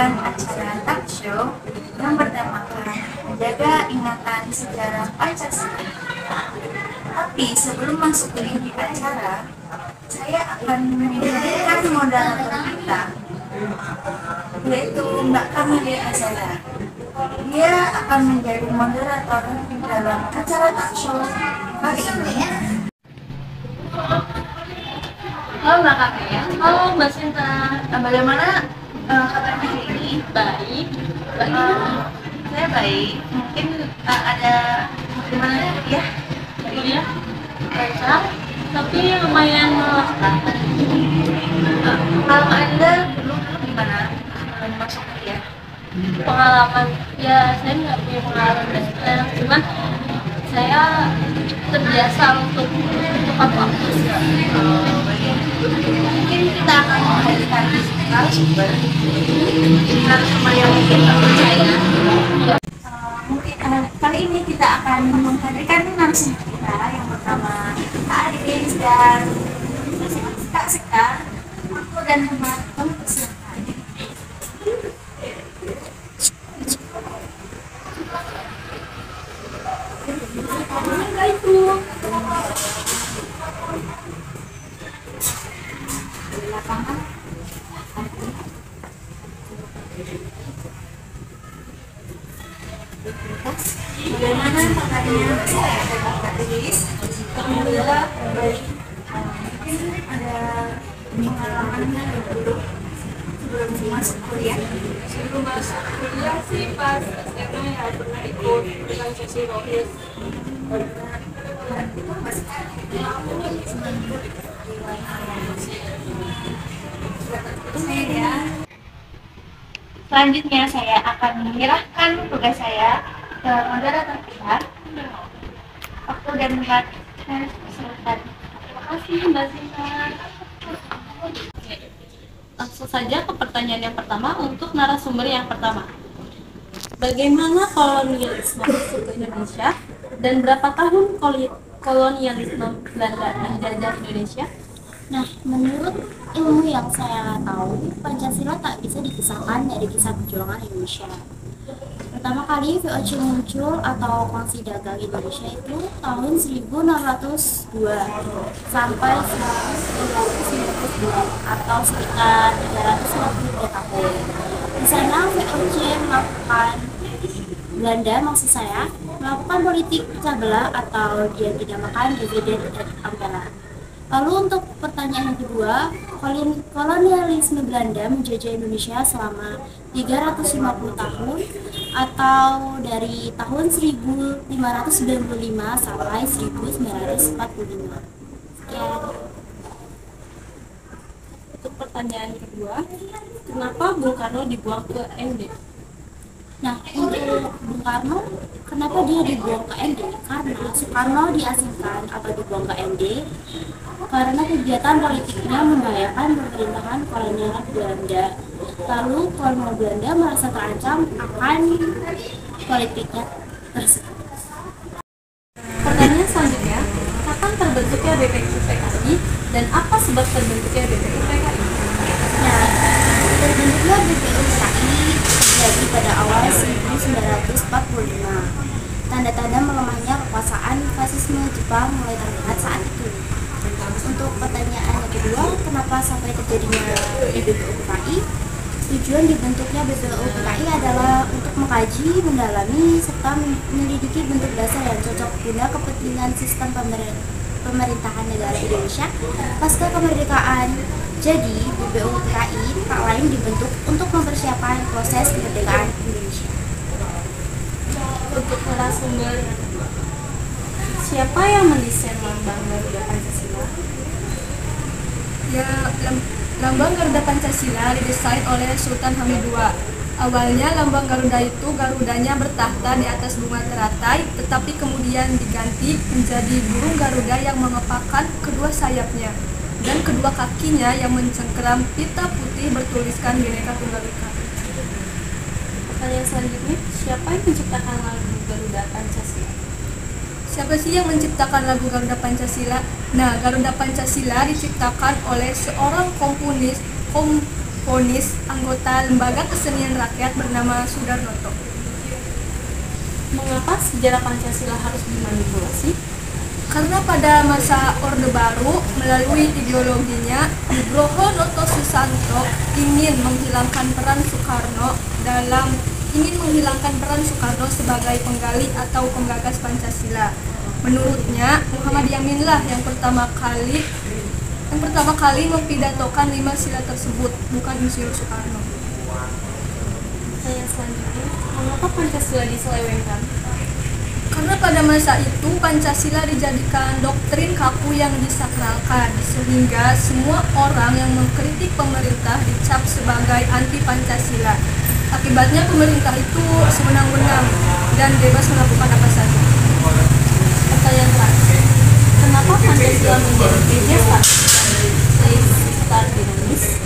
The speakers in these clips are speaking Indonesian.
mengadakan acara talk show yang bertemakan menjaga ingatan sejarah Pancasila. Tapi sebelum masuk ke inti acara, saya akan memberikan moderator kita, yaitu Mbak Kamalia Azara. Dia akan menjadi moderator dalam acara talk show kali ini. Halo Mbak Kamalia. Halo Mbak Sinta. Bagaimana kabarnya hari ini? Baik. Mbak Saya baik. Mungkin ada gimana ya? Iya. Lancar, tapi lumayan melelahkan. Kalau Anda dulu gimana masuk kuliah? Pengalaman, ya saya nggak punya pengalaman besar, cuman saya terbiasa untuk waktu. Mungkin kita akan menghadirkan narasumber yang mungkin terpercaya. Mungkin kali ini kita akan menghadirkan narasumber kita yang pertama Kak Aris dan Kak Sekar. Aku dan teman-teman persilakan. Bagaimana kabarnya Kak Aris? Alhamdulillah baik. Mungkin ada pengalamannya dulu sebelum masuk kuliah. Sebelum masuk kuliah sih pas SMA ya pernah ikut organisasi Rohis. Selanjutnya saya akan menyerahkan tugas saya ke moderator kita. Waktu dan tempat saya silakan. Terima kasih Mbak Sinta. Langsung saja ke pertanyaan yang pertama untuk narasumber yang pertama. Bagaimana kolonialisme masuk ke Indonesia dan berapa tahun kolonialisme Belanda menjajah Indonesia? Nah, menurut ilmu yang saya tahu, Pancasila tak bisa dipisahkan dari kisah perjuangan Indonesia. Pertama kali VOC muncul atau Kongsi Dagang Indonesia itu tahun 1602 sampai 1992 atau sekitar 353 tahun. Di sana VOC melakukan politik pecah belah atau dia dinamakan dividen et impera. Lalu untuk pertanyaan yang kedua, kolonialisme Belanda menjajah Indonesia selama 350 tahun atau dari tahun 1595 sampai 1945. Sekian. Untuk pertanyaan kedua, kenapa Bung Karno dibuang ke ND? Nah, untuk Bung Karno, kenapa dia dibuang ke ND? Karena Soekarno diasingkan atau dibuang ke ND karena kegiatan politiknya membahayakan pemerintahan kolonial Belanda. Lalu kolonial Belanda merasa terancam akan politiknya tersebut. Pertanyaan selanjutnya, kapan terbentuknya BPU PKI dan apa sebab terbentuknya BPU PKI? Nah, terbentuknya BPU PKI terjadi pada awal 1945. Tanda-tanda melemahnya kekuasaan fasisme Jepang mulai terlihat saat itu. Untuk pertanyaan yang kedua, kenapa sampai terjadinya BPU PKI? Tujuan dibentuknya BPU PKI adalah untuk mengkaji, mendalami, serta menyelidiki bentuk dasar yang cocok guna kepentingan sistem pemerintahan negara Indonesia pasca kemerdekaan. Jadi, BPU PKI tak lain dibentuk untuk mempersiapkan proses kemerdekaan Indonesia. Untuk narasumber, siapa yang mendesain lambang Garuda Pancasila? Ya, lambang Garuda Pancasila didesain oleh Sultan Hamid II. Awalnya lambang Garuda itu garudanya bertahta di atas bunga teratai, tetapi kemudian diganti menjadi burung Garuda yang mengepakkan kedua sayapnya dan kedua kakinya yang mencengkeram pita putih bertuliskan Bhinneka Tunggal Ika. Pertanyaan selanjutnya, siapa yang menciptakan lagu Garuda Pancasila? Siapa sih yang menciptakan lagu Garuda Pancasila? Nah, Garuda Pancasila diciptakan oleh seorang divonis anggota lembaga kesenian rakyat bernama Sudarnoto. Mengapa sejarah Pancasila harus dimanipulasi? Karena pada masa Orde Baru, melalui ideologinya, Nugroho Noto Susanto ingin menghilangkan peran Soekarno sebagai penggali atau penggagas Pancasila. Menurutnya, Muhammad Yaminlah yang pertama kali mempidatokan 5 sila tersebut, bukan Insinyur Soekarno. Pertanyaan selanjutnya, mengapa Pancasila diselewengkan? Karena pada masa itu Pancasila dijadikan doktrin kaku yang disakralkan, sehingga semua orang yang mengkritik pemerintah dicap sebagai anti Pancasila. Akibatnya pemerintah itu sewenang-wenang dan bebas melakukan apa saja. Pertanyaan terakhir, kenapa Pancasila menjadi media start dinamis?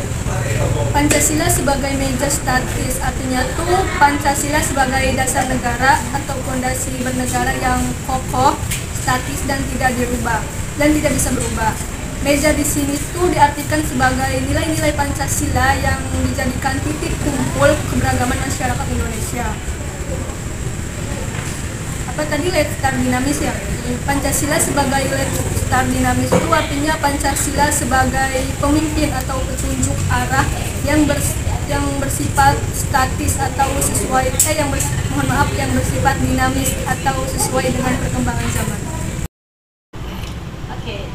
Pancasila sebagai meja statis, artinya tuh Pancasila sebagai dasar negara atau fondasi bernegara yang kokoh, statis dan tidak dirubah dan tidak bisa berubah. Meja di sini tuh diartikan sebagai nilai-nilai Pancasila yang dijadikan titik kumpul keberagaman masyarakat Indonesia. Apa tadi let's start dinamis ya? Pancasila sebagai let's start dinamis itu artinya Pancasila sebagai pemimpin atau petunjuk arah yang bersifat statis atau yang bersifat dinamis atau sesuai dengan perkembangan zaman. Oke,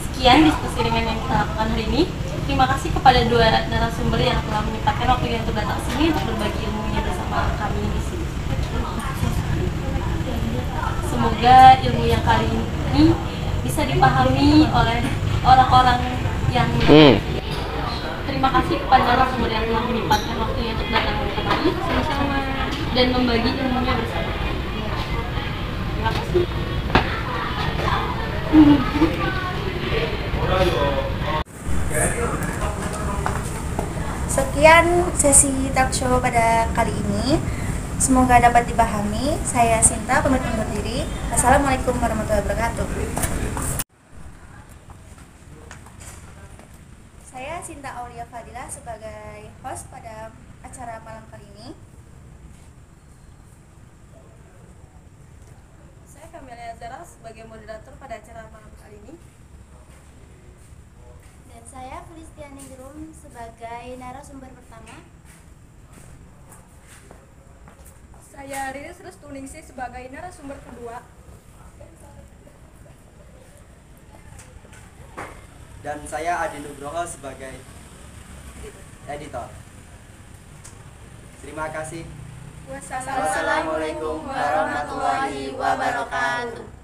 sekian diskusi ringan yang kita lakukan hari ini. Terima kasih kepada dua narasumber yang telah menyempatkan waktunya untuk datang ke sini untuk berbagi ilmunya bersama kami di sini. Semoga ilmu yang kali ini bisa dipahami oleh orang-orang yang Terima kasih kepada narasumber yang telah menyempatkan waktunya untuk datang kembali sama-sama dan membagi ilmunya bersama. Terima kasih. Sekian sesi talk show pada kali ini. Semoga dapat dipahami. Saya Sinta, pamit undur diri. Assalamualaikum warahmatullahi wabarakatuh. Saya Sinta Aulia Fadila sebagai host pada acara malam kali ini. Saya Kamelia Zara sebagai moderator pada acara malam kali ini. Dan saya Felistiani Grum sebagai narasumber pertama. Saya Riris Restuningsih sebagai narasumber kedua. Dan saya Adi Nugroho sebagai editor. Terima kasih. Wassalamualaikum Wassalamualaikum warahmatullahi wabarakatuh.